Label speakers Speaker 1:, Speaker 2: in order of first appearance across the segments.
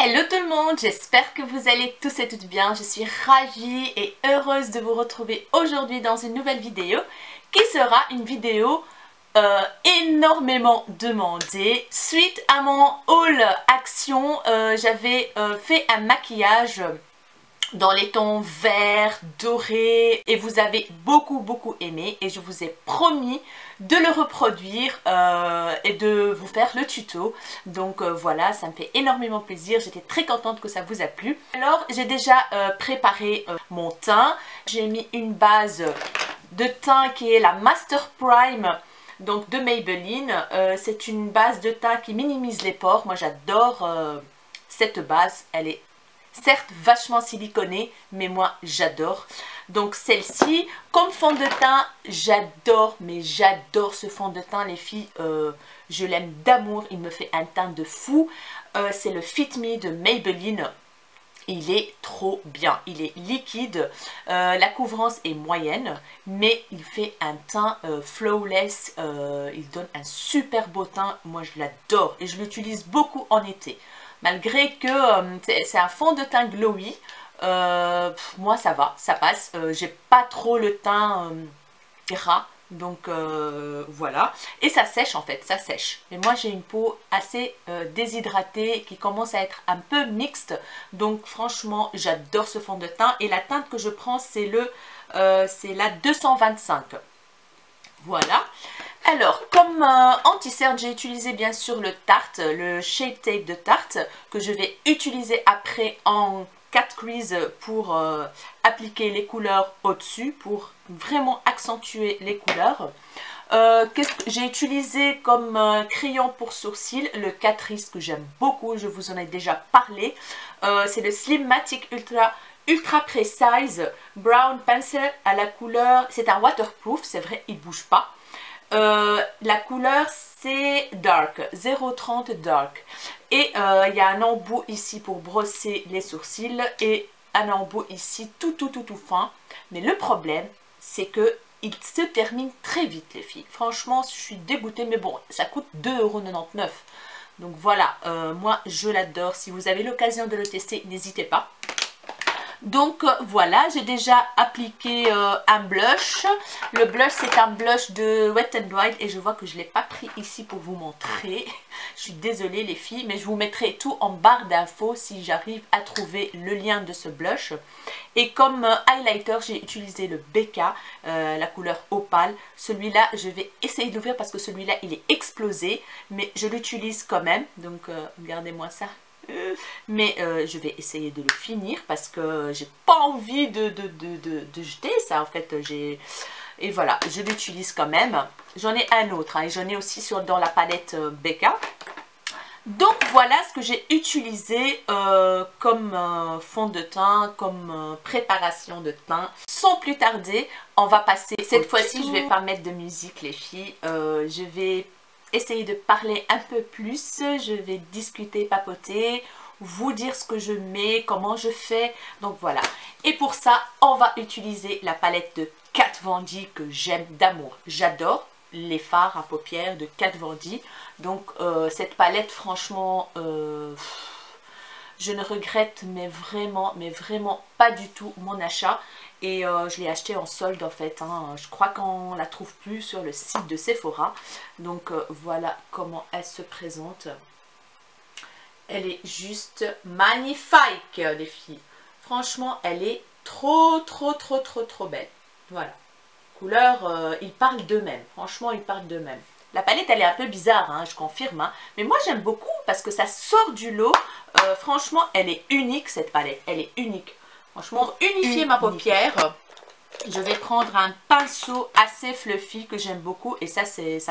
Speaker 1: Hello tout le monde, j'espère que vous allez tous et toutes bien. Je suis ravie et heureuse de vous retrouver aujourd'hui dans une nouvelle vidéo qui sera une vidéo énormément demandée. Suite à mon haul action, j'avais fait un maquillage dans les tons verts, dorés, et vous avez beaucoup aimé et je vous ai promis de le reproduire et de vous faire le tuto. Donc voilà, ça me fait énormément plaisir, j'étais très contente que ça vous a plu. Alors j'ai déjà préparé mon teint, j'ai mis une base de teint qui est la Master Prime donc de Maybelline. C'est une base de teint qui minimise les pores, moi j'adore cette base, elle est certes vachement siliconée, mais moi j'adore. Donc celle-ci, comme fond de teint, j'adore, mais j'adore ce fond de teint les filles, je l'aime d'amour, il me fait un teint de fou. C'est le Fit Me de Maybelline. Il est trop bien, il est liquide, la couvrance est moyenne, mais il fait un teint flawless, il donne un super beau teint, moi je l'adore et je l'utilise beaucoup en été. Malgré que c'est un fond de teint glowy, moi ça va, ça passe, j'ai pas trop le teint gras. Donc voilà, et ça sèche en fait, ça sèche. Mais moi j'ai une peau assez déshydratée qui commence à être un peu mixte. Donc franchement j'adore ce fond de teint. Et la teinte que je prends c'est la 225. Voilà. Alors comme anti-cerne j'ai utilisé bien sûr le Tarte, le Shape Tape de Tarte que je vais utiliser après en 4 crease pour appliquer les couleurs au-dessus, pour vraiment accentuer les couleurs. J'ai utilisé comme crayon pour sourcils le Catrice que j'aime beaucoup, je vous en ai déjà parlé. C'est le Slimmatic Ultra Precise Brown Pencil à la couleur, c'est un waterproof, c'est vrai, il ne bouge pas. La couleur c'est Dark, 030 Dark. Et il y a un embout ici pour brosser les sourcils et un embout ici tout fin. Mais le problème c'est que il se termine très vite les filles. Franchement je suis dégoûtée, mais bon ça coûte 2,99 €. Donc voilà, moi je l'adore. Si vous avez l'occasion de le tester, n'hésitez pas. Donc voilà, j'ai déjà appliqué un blush. Le blush c'est un blush de Wet n Wild et je vois que je ne l'ai pas pris ici pour vous montrer. Je suis désolée les filles, mais je vous mettrai tout en barre d'infos si j'arrive à trouver le lien de ce blush. Et comme highlighter, j'ai utilisé le BK, la couleur opale. Celui-là, je vais essayer de l'ouvrir parce que celui-là, il est explosé, mais je l'utilise quand même. Donc regardez-moi ça. Mais je vais essayer de le finir parce que j'ai pas envie de jeter ça en fait. Et voilà, je l'utilise quand même. J'en ai un autre et j'en ai aussi dans la palette BK. Donc voilà ce que j'ai utilisé comme fond de teint, comme préparation de teint. Sans plus tarder, on va passer. Cette fois-ci, je vais pas mettre de musique les filles. Je vais essayer de parler un peu plus, je vais discuter, papoter, vous dire ce que je mets, comment je fais, donc voilà. Et pour ça, on va utiliser la palette de Kat Von D que j'aime d'amour. J'adore les fards à paupières de Kat Von D. Donc cette palette, franchement, je ne regrette mais vraiment pas du tout mon achat. Et je l'ai acheté en solde en fait, hein. Je crois qu'on la trouve plus sur le site de Sephora. Donc voilà comment elle se présente. Elle est juste magnifique les filles. Franchement elle est trop belle. Voilà. Couleurs, ils parlent d'eux-mêmes. Franchement ils parlent d'eux-mêmes. La palette elle est un peu bizarre, hein, je confirme. Hein. Mais moi j'aime beaucoup parce que ça sort du lot. Franchement elle est unique cette palette. Elle est unique. Franchement, pour unifier ma paupière, je vais prendre un pinceau assez fluffy que j'aime beaucoup. Et ça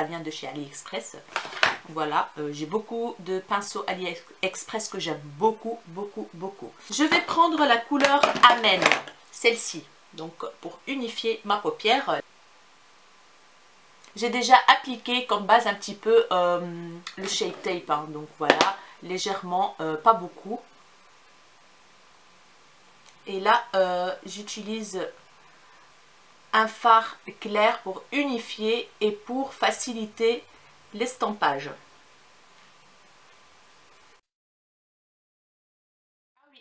Speaker 1: vient de chez AliExpress. Voilà, j'ai beaucoup de pinceaux AliExpress que j'aime beaucoup. Je vais prendre la couleur Amen, celle-ci. Donc pour unifier ma paupière. J'ai déjà appliqué comme base un petit peu le Shape Tape. Hein, donc voilà, légèrement, pas beaucoup. Et là, j'utilise un fard clair pour unifier et pour faciliter l'estampage.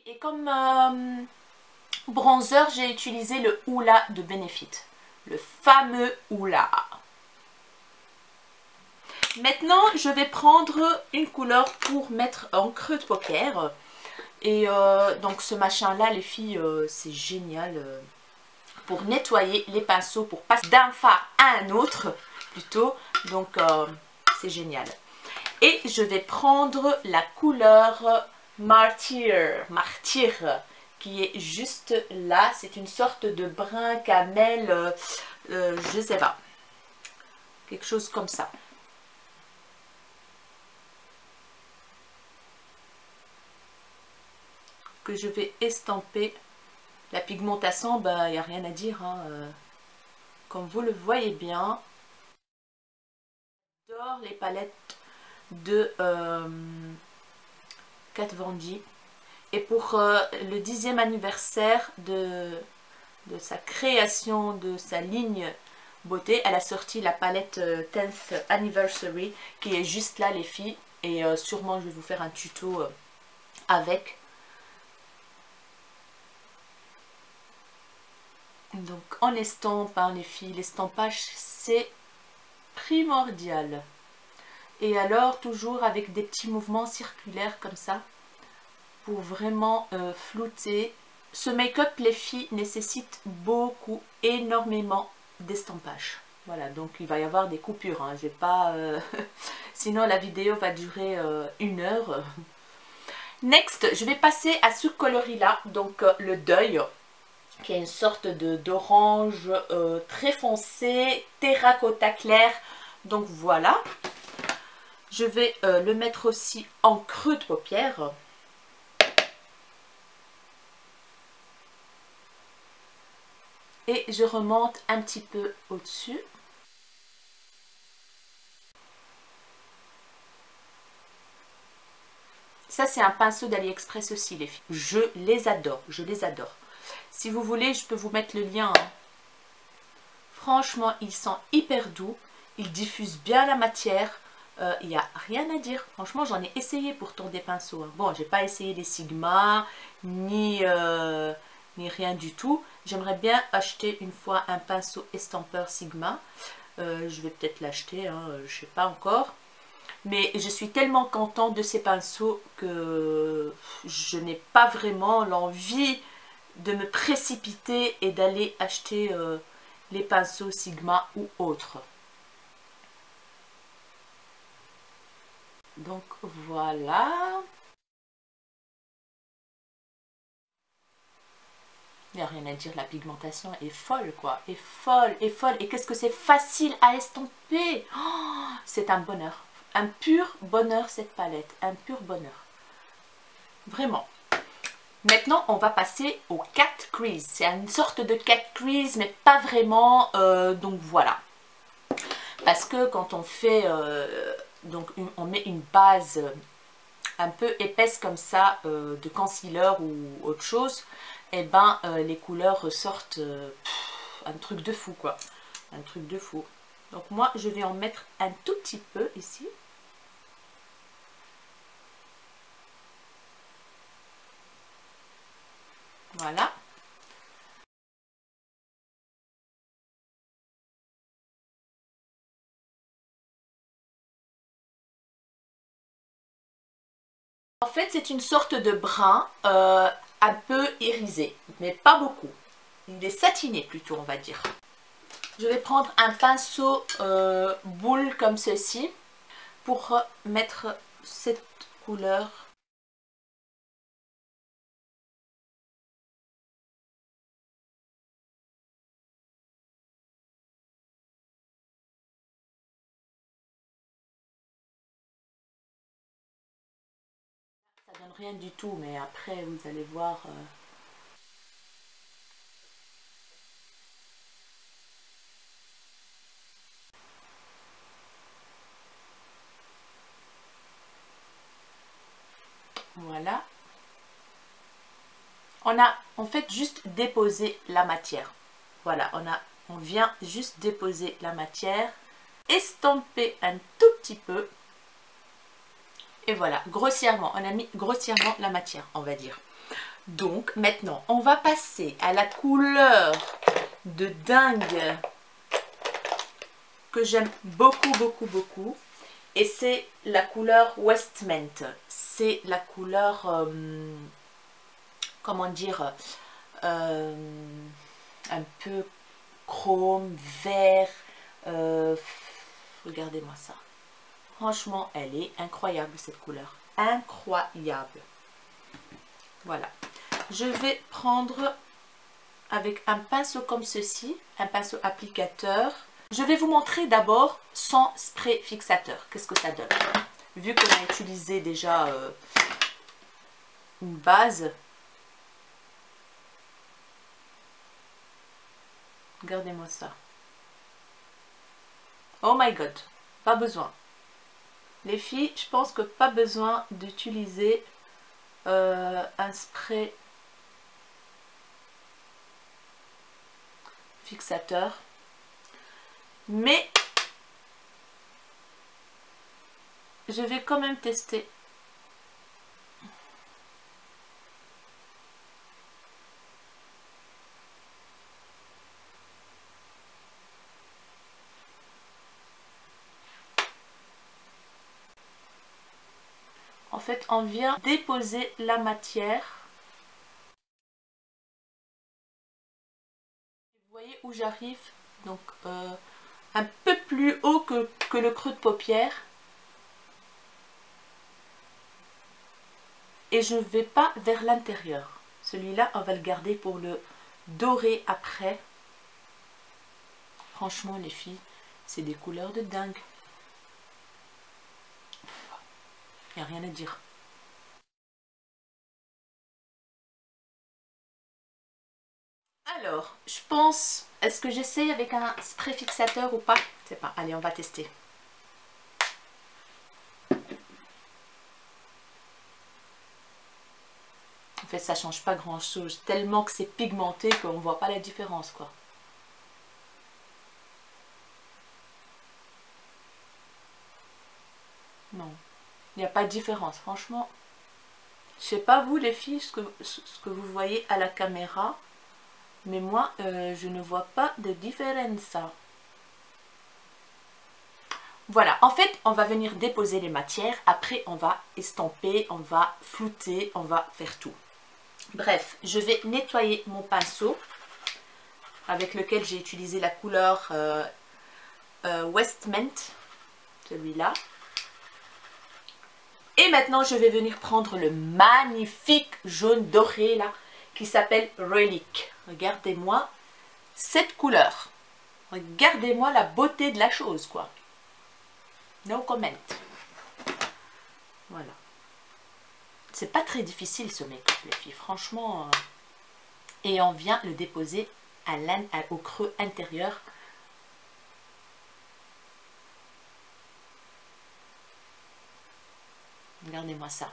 Speaker 1: Et comme bronzer, j'ai utilisé le Hoola de Benefit. Le fameux Hoola. Maintenant, je vais prendre une couleur pour mettre en creux de paupière. Et donc ce machin-là, les filles, c'est génial pour nettoyer les pinceaux, pour passer d'un fard à un autre plutôt. Donc c'est génial. Et je vais prendre la couleur Martyr, qui est juste là. C'est une sorte de brun camel, je sais pas, quelque chose comme ça. Que je vais estamper. La pigmentation, bah, il n'y a rien à dire, hein. Comme vous le voyez bien, j'adore les palettes de Kat Von D. Et pour le 10e anniversaire de sa création, de sa ligne beauté, elle a sorti la palette 10th Anniversary, qui est juste là, les filles. Et sûrement, je vais vous faire un tuto avec. Donc on estompe, hein, les filles, l'estampage c'est primordial. Et alors toujours avec des petits mouvements circulaires comme ça pour vraiment flouter. Ce make-up, les filles, nécessite beaucoup, énormément d'estampage. Voilà, donc il va y avoir des coupures, hein. Je vais pas, sinon la vidéo va durer 1 heure. Next, je vais passer à ce coloris là, donc le deuil, qui est une sorte d'orange très foncé, terracotta clair. Donc voilà, je vais le mettre aussi en creux de paupière. Et je remonte un petit peu au-dessus. Ça, c'est un pinceau d'AliExpress aussi, les filles. Je les adore, je les adore. Si vous voulez, je peux vous mettre le lien, hein. Franchement, ils sont hyper doux. Ils diffusent bien la matière. Il n'y a rien à dire. Franchement, j'en ai essayé pourtant des pinceaux, hein. Bon, j'ai pas essayé les Sigma, ni rien du tout. J'aimerais bien acheter une fois un pinceau estampeur Sigma. Je vais peut-être l'acheter, hein, je sais pas encore. Mais je suis tellement contente de ces pinceaux que je n'ai pas vraiment l'envie de me précipiter et d'aller acheter les pinceaux Sigma ou autres. Donc voilà. Il n'y a rien à dire, la pigmentation est folle quoi, est folle, est folle. Et qu'est-ce que c'est facile à estomper, oh, c'est un bonheur, un pur bonheur cette palette, un pur bonheur. Vraiment. Maintenant, on va passer au cat crease. C'est une sorte de cat crease, mais pas vraiment. Donc voilà. Parce que quand on fait, donc on met une base un peu épaisse comme ça, de concealer ou autre chose, et ben les couleurs ressortent un truc de fou quoi. Un truc de fou. Donc moi, je vais en mettre un tout petit peu ici. Voilà. En fait, c'est une sorte de brun un peu irisé, mais pas beaucoup. Il est satiné plutôt, on va dire. Je vais prendre un pinceau boule comme ceci pour mettre cette couleur. Ça donne rien du tout, mais après vous allez voir. Voilà. On a en fait juste déposé la matière. Voilà, on vient juste déposer la matière, estomper un tout petit peu. Et voilà, grossièrement, on a mis grossièrement la matière, on va dire. Donc maintenant, on va passer à la couleur de dingue que j'aime beaucoup, beaucoup, beaucoup. Et c'est la couleur Westmint. C'est la couleur, comment dire, un peu chrome, vert. Regardez-moi ça. Franchement, elle est incroyable cette couleur. Incroyable. Voilà. Je vais prendre avec un pinceau comme ceci, un pinceau applicateur. Je vais vous montrer d'abord sans spray fixateur. Qu'est-ce que ça donne? Vu qu'on a utilisé déjà une base. Regardez-moi ça. Oh my god, pas besoin. Les filles, je pense que pas besoin d'utiliser un spray fixateur. Mais je vais quand même tester. En fait, on vient déposer la matière. Vous voyez où j'arrive? Donc, un peu plus haut que le creux de paupière. Et je ne vais pas vers l'intérieur. Celui-là, on va le garder pour le dorer après. Franchement, les filles, c'est des couleurs de dingue. Il n'y a rien à dire. Alors, je pense, est-ce que j'essaye avec un spray fixateur ou pas? Je sais pas. Allez, on va tester. En fait, ça change pas grand-chose. Tellement que c'est pigmenté qu'on voit pas la différence, quoi. Non, il n'y a pas de différence. Franchement, je sais pas vous les filles, ce que vous voyez à la caméra. Mais moi, je ne vois pas de différence. Voilà, en fait, on va venir déposer les matières. Après, on va estamper, on va flouter, on va faire tout. Bref, je vais nettoyer mon pinceau avec lequel j'ai utilisé la couleur Westmint, celui-là. Et maintenant, je vais venir prendre le magnifique jaune doré là, qui s'appelle Relic. Regardez-moi cette couleur. Regardez-moi la beauté de la chose, quoi. No comment. Voilà. C'est pas très difficile ce make-up, les filles, franchement. Et on vient le déposer au creux intérieur. Regardez-moi ça.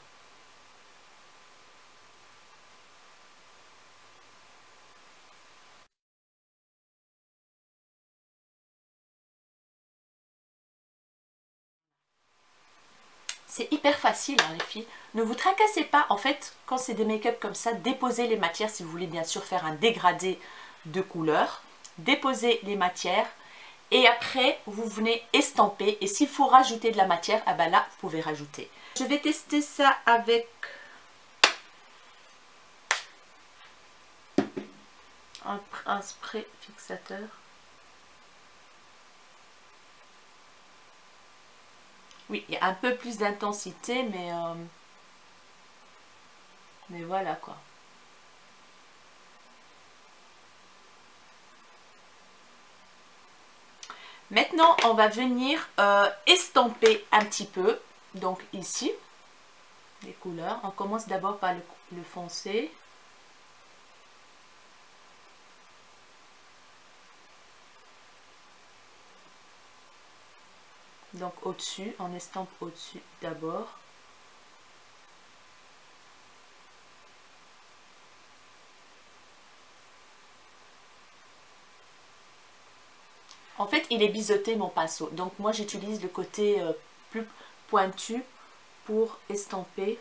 Speaker 1: C'est hyper facile, hein, les filles. Ne vous tracassez pas. En fait, quand c'est des make-up comme ça, déposez les matières si vous voulez bien sûr faire un dégradé de couleur. Déposez les matières et après, vous venez estamper. Et s'il faut rajouter de la matière, ah ben là, vous pouvez rajouter. Je vais tester ça avec un spray fixateur. Oui, il y a un peu plus d'intensité, mais voilà quoi. Maintenant, on va venir estamper un petit peu. Donc ici, les couleurs. On commence d'abord par le foncé. Donc au-dessus, on estampe au-dessus d'abord. En fait, il est biseauté mon pinceau. Donc moi, j'utilise le côté plus pointu pour estamper.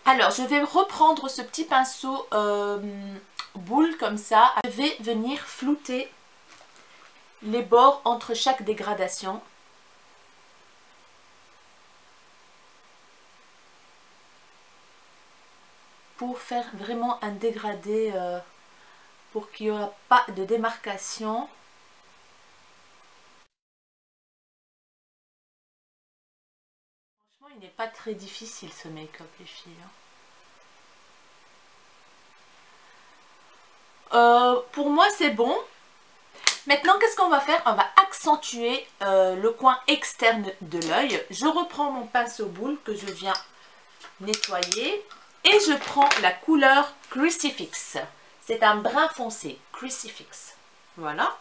Speaker 1: Alors, je vais reprendre ce petit pinceau boule comme ça. Je vais venir flouter les bords entre chaque dégradation. Pour faire vraiment un dégradé, pour qu'il n'y ait pas de démarcation. Franchement, il n'est pas très difficile ce make-up, les filles. Pour moi, c'est bon. Maintenant, qu'est-ce qu'on va faire? On va accentuer le coin externe de l'œil. Je reprends mon pinceau boule que je viens nettoyer. Et je prends la couleur Crucifix. C'est un brun foncé, Crucifix. Voilà.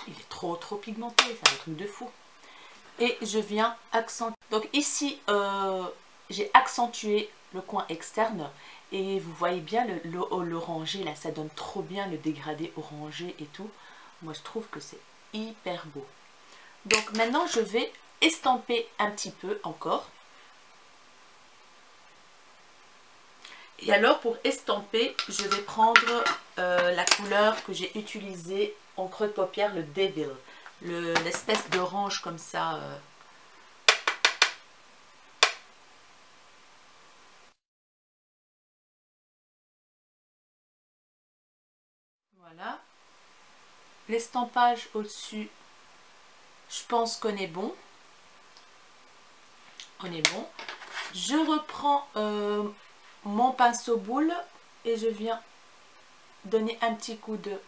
Speaker 1: Il est trop pigmenté, c'est un truc de fou. Et je viens accentuer. Donc ici, j'ai accentué le coin externe. Et vous voyez bien l'orangé, là, ça donne trop bien le dégradé orangé et tout. Moi, je trouve que c'est hyper beau. Donc maintenant, je vais estamper un petit peu encore. Et alors pour estamper, je vais prendre la couleur que j'ai utilisée en creux de paupière, le Devil. L'espèce d'orange comme ça. Voilà. L'estampage au-dessus, je pense qu'on est bon. On est bon. Je reprends mon pinceau boule et je viens donner un petit coup de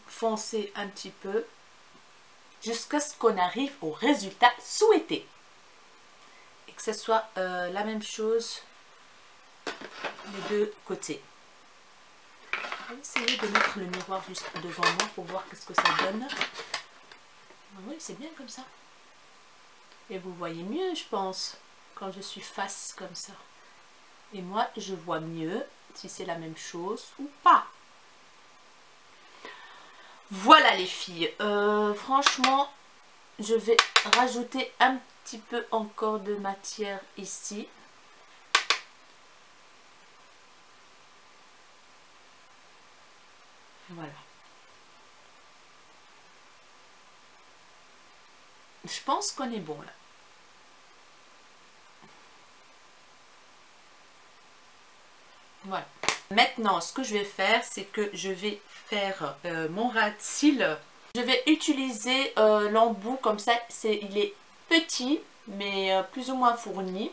Speaker 1: foncer un petit peu jusqu'à ce qu'on arrive au résultat souhaité et que ce soit la même chose les deux côtés. Je vais essayer de mettre le miroir juste devant moi pour voir qu'est-ce que ça donne. Oui, c'est bien comme ça. Et vous voyez mieux, je pense, quand je suis face comme ça. Et moi, je vois mieux si c'est la même chose ou pas. Voilà les filles. Franchement, je vais rajouter un petit peu encore de matière ici. Voilà. Je pense qu'on est bon là. Voilà. Maintenant, ce que je vais faire, c'est que je vais faire mon ras de cils. Je vais utiliser l'embout comme ça. Il est petit, mais plus ou moins fourni.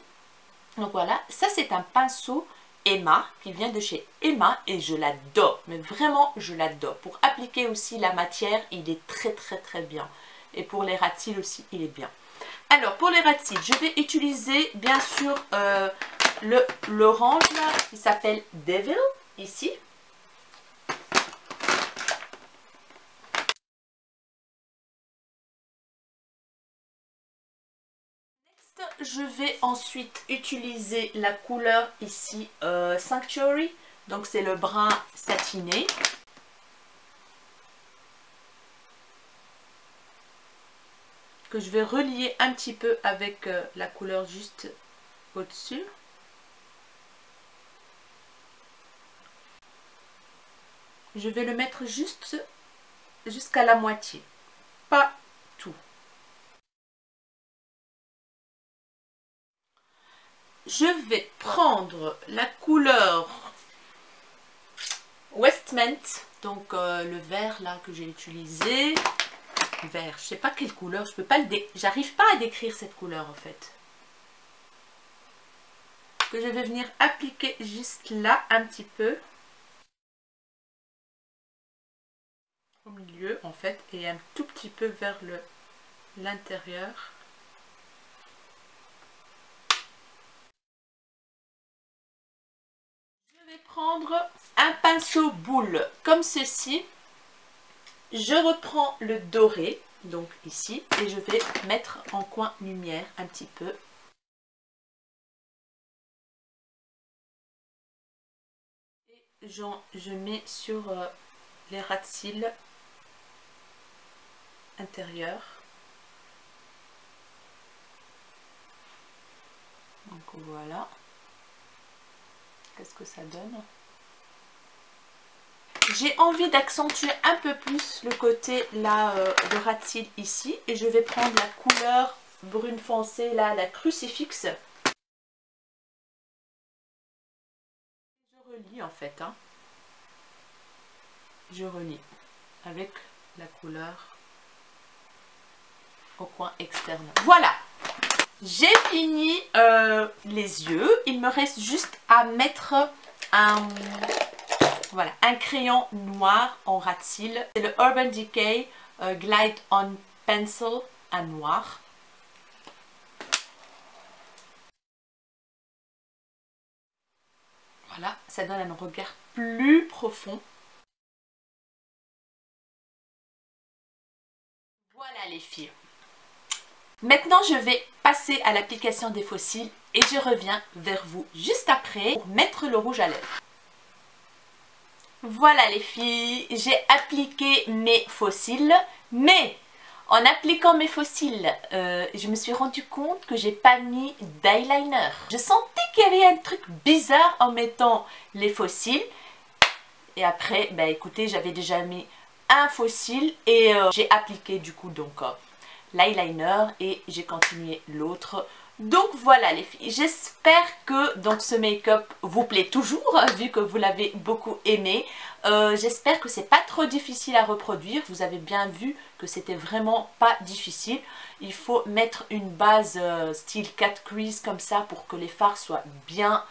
Speaker 1: Donc voilà, ça c'est un pinceau Emma qui vient de chez Emma et je l'adore. Mais vraiment, je l'adore. Pour appliquer aussi la matière, il est très bien. Et pour les ras de cils aussi, il est bien. Alors, pour les ras de cils, je vais utiliser bien sûr l'orange là qui s'appelle Devil ici. Je vais ensuite utiliser la couleur ici Sanctuary, donc c'est le brun satiné. Que je vais relier un petit peu avec la couleur juste au-dessus. Je vais le mettre juste jusqu'à la moitié, pas tout. Je vais prendre la couleur Westmint, donc le vert là que j'ai utilisé. Vert, je sais pas quelle couleur, je peux pas j'arrive pas à décrire cette couleur en fait. Que je vais venir appliquer juste là un petit peu. Au milieu en fait et un tout petit peu vers l'intérieur. Je vais prendre un pinceau boule comme ceci. Je reprends le doré, donc ici, et je vais mettre en coin lumière un petit peu. Et je mets sur les ras de cils intérieurs. Donc voilà. Qu'est-ce que ça donne? J'ai envie d'accentuer un peu plus le côté là de ras de cils ici. Et je vais prendre la couleur brune foncée là, la crucifix. Je relis en fait. Hein. Je relis avec la couleur au coin externe. Voilà! J'ai fini les yeux. Il me reste juste à mettre voilà, un crayon noir en ras de cils. C'est le Urban Decay Glide on Pencil à noir. Voilà, ça donne un regard plus profond. Voilà les filles. Maintenant, je vais passer à l'application des faux cils et je reviens vers vous juste après pour mettre le rouge à lèvres. Voilà les filles, j'ai appliqué mes faux cils, mais en appliquant mes faux cils, je me suis rendu compte que j'ai pas mis d'eyeliner. Je sentais qu'il y avait un truc bizarre en mettant les faux cils. Et après, bah écoutez, j'avais déjà mis un faux cil et j'ai appliqué du coup donc l'eyeliner et j'ai continué l'autre. Donc voilà les filles, j'espère que donc ce make-up vous plaît toujours vu que vous l'avez beaucoup aimé. J'espère que c'est pas trop difficile à reproduire. Vous avez bien vu que c'était vraiment pas difficile. Il faut mettre une base style cat crease comme ça pour que les fards soient bien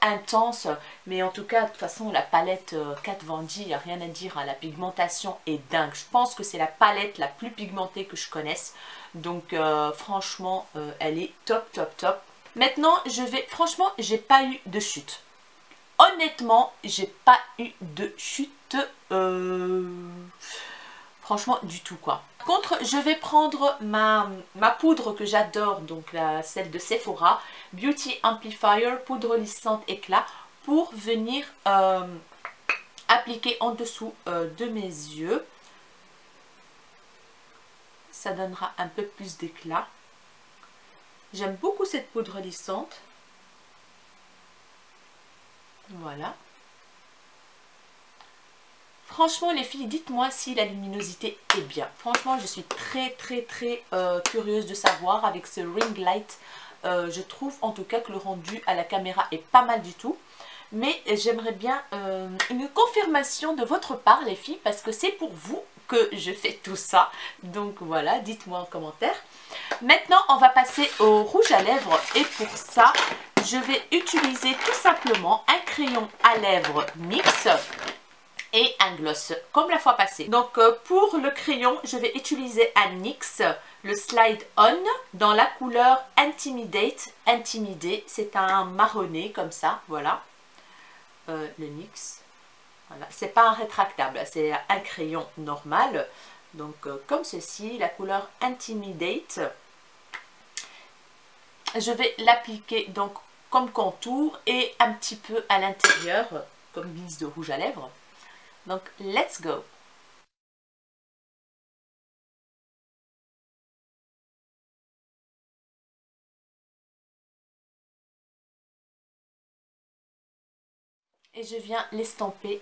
Speaker 1: intense, mais en tout cas de toute façon la palette Kat Von D, il n'y a rien à dire, hein, la pigmentation est dingue. Je pense que c'est la palette la plus pigmentée que je connaisse, donc franchement elle est top top top. Maintenant franchement j'ai pas eu de chute, honnêtement j'ai pas eu de chute franchement du tout quoi. Par contre, je vais prendre ma poudre que j'adore, donc celle de Sephora, Beauty Amplifier, poudre lissante éclat, pour venir appliquer en dessous de mes yeux. Ça donnera un peu plus d'éclat. J'aime beaucoup cette poudre lissante. Voilà. Franchement les filles, dites-moi si la luminosité est bien. Franchement je suis très curieuse de savoir avec ce ring light. Je trouve en tout cas que le rendu à la caméra est pas mal du tout. Mais j'aimerais bien une confirmation de votre part les filles, parce que c'est pour vous que je fais tout ça. Donc voilà, dites-moi en commentaire. Maintenant on va passer au rouge à lèvres et pour ça je vais utiliser tout simplement un crayon à lèvres NYX et un gloss comme la fois passée. Donc pour le crayon je vais utiliser un NYX, le Slide On dans la couleur Intimidate. Intimider, c'est un marronné comme ça, voilà. Le NYX, voilà, c'est pas un rétractable, c'est un crayon normal. Donc comme ceci, la couleur Intimidate. Je vais l'appliquer donc comme contour et un petit peu à l'intérieur comme bise de rouge à lèvres. Donc, let's go! Et je viens l'estomper.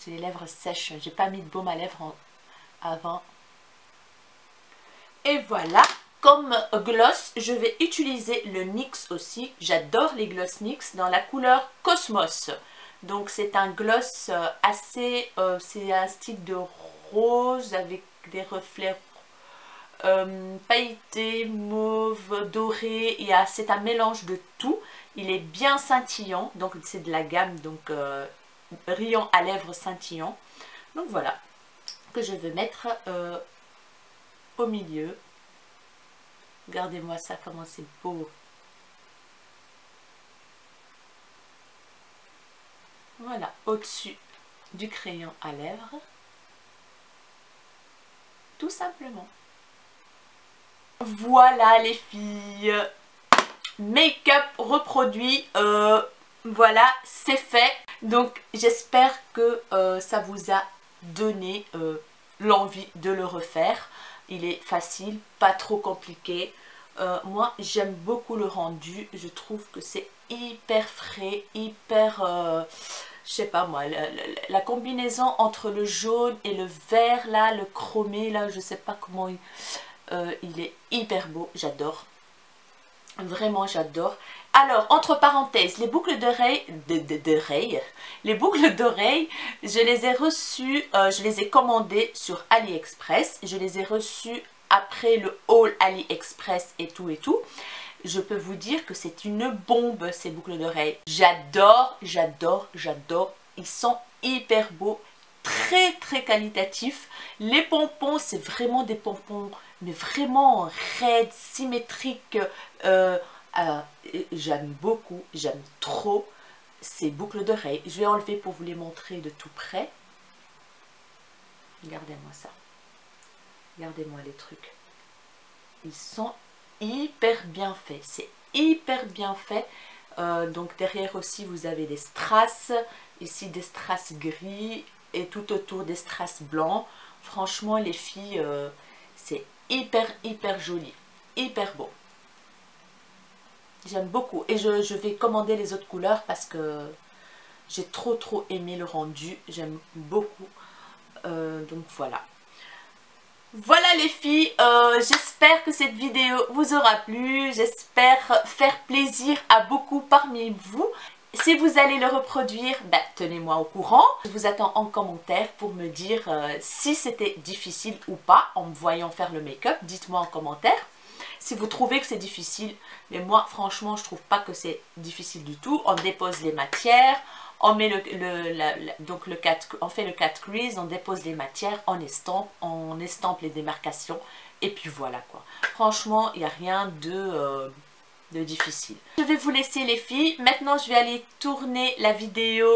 Speaker 1: J'ai les lèvres sèches, j'ai pas mis de baume à lèvres avant. Et voilà! Comme gloss, je vais utiliser le NYX aussi. J'adore les gloss NYX dans la couleur Cosmos. Donc c'est un gloss assez... c'est un style de rose avec des reflets pailletés, mauve, doré. C'est un mélange de tout. Il est bien scintillant. Donc c'est de la gamme donc brillant à lèvres scintillant. Donc voilà. Que je vais mettre au milieu. Regardez-moi ça, comment c'est beau. Voilà, au-dessus du crayon à lèvres. Tout simplement. Voilà les filles. Make-up reproduit. Voilà, c'est fait. Donc j'espère que ça vous a donné l'envie de le refaire. Il est facile, pas trop compliqué. Moi, j'aime beaucoup le rendu. Je trouve que c'est hyper frais, hyper... je sais pas moi, la combinaison entre le jaune et le vert, là, le chromé, là, je sais pas comment... il est hyper beau, j'adore. Vraiment, j'adore. Alors, entre parenthèses, les boucles d'oreilles, les boucles d'oreilles, je les ai reçues, je les ai commandées sur AliExpress. Je les ai reçues après le haul AliExpress et tout et tout. Je peux vous dire que c'est une bombe, ces boucles d'oreilles. J'adore, j'adore, j'adore. Ils sont hyper beaux, très très qualitatifs. Les pompons, c'est vraiment des pompons, mais vraiment raides, symétriques. J'aime beaucoup, j'aime trop ces boucles d'oreilles. Je vais enlever pour vous les montrer de tout près. Regardez-moi ça. Regardez-moi les trucs. Ils sont hyper bien faits. C'est hyper bien fait. Donc derrière aussi vous avez des strass. Ici des strass gris. Et tout autour des strass blancs. Franchement les filles, c'est hyper joli. Hyper beau. J'aime beaucoup. Et je vais commander les autres couleurs parce que j'ai trop aimé le rendu. J'aime beaucoup. Donc voilà. Voilà les filles, j'espère que cette vidéo vous aura plu, j'espère faire plaisir à beaucoup parmi vous. Si vous allez le reproduire, ben, tenez-moi au courant. Je vous attends en commentaire pour me dire si c'était difficile ou pas en me voyant faire le make-up. Dites-moi en commentaire si vous trouvez que c'est difficile. Mais moi, franchement, je trouve pas que c'est difficile du tout. On dépose les matières. On met on fait le cut crease, on dépose les matières, on estampe les démarcations et puis voilà quoi. Franchement, il n'y a rien de difficile. Je vais vous laisser les filles. Maintenant, je vais aller tourner la vidéo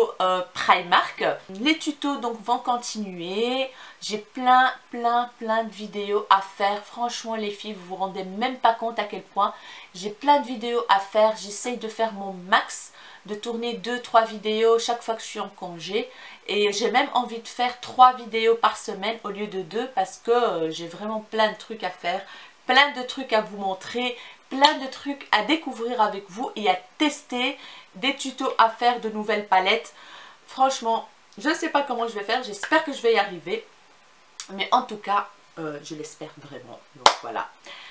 Speaker 1: Primark. Les tutos donc vont continuer. J'ai plein de vidéos à faire. Franchement les filles, vous vous rendez même pas compte à quel point j'ai plein de vidéos à faire. J'essaye de faire mon max, de tourner 2-3 vidéos chaque fois que je suis en congé. Et j'ai même envie de faire 3 vidéos par semaine au lieu de 2 parce que j'ai vraiment plein de trucs à faire, plein de trucs à vous montrer, plein de trucs à découvrir avec vous et à tester, des tutos à faire, de nouvelles palettes. Franchement, je ne sais pas comment je vais faire, j'espère que je vais y arriver. Mais en tout cas, je l'espère vraiment. Donc voilà.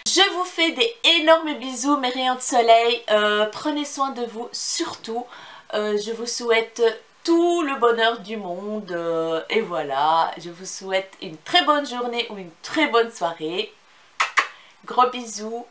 Speaker 1: Je vous fais des énormes bisous mes rayons de soleil. Prenez soin de vous surtout. Je vous souhaite tout le bonheur du monde. Et voilà, je vous souhaite une très bonne journée ou une très bonne soirée. Gros bisous.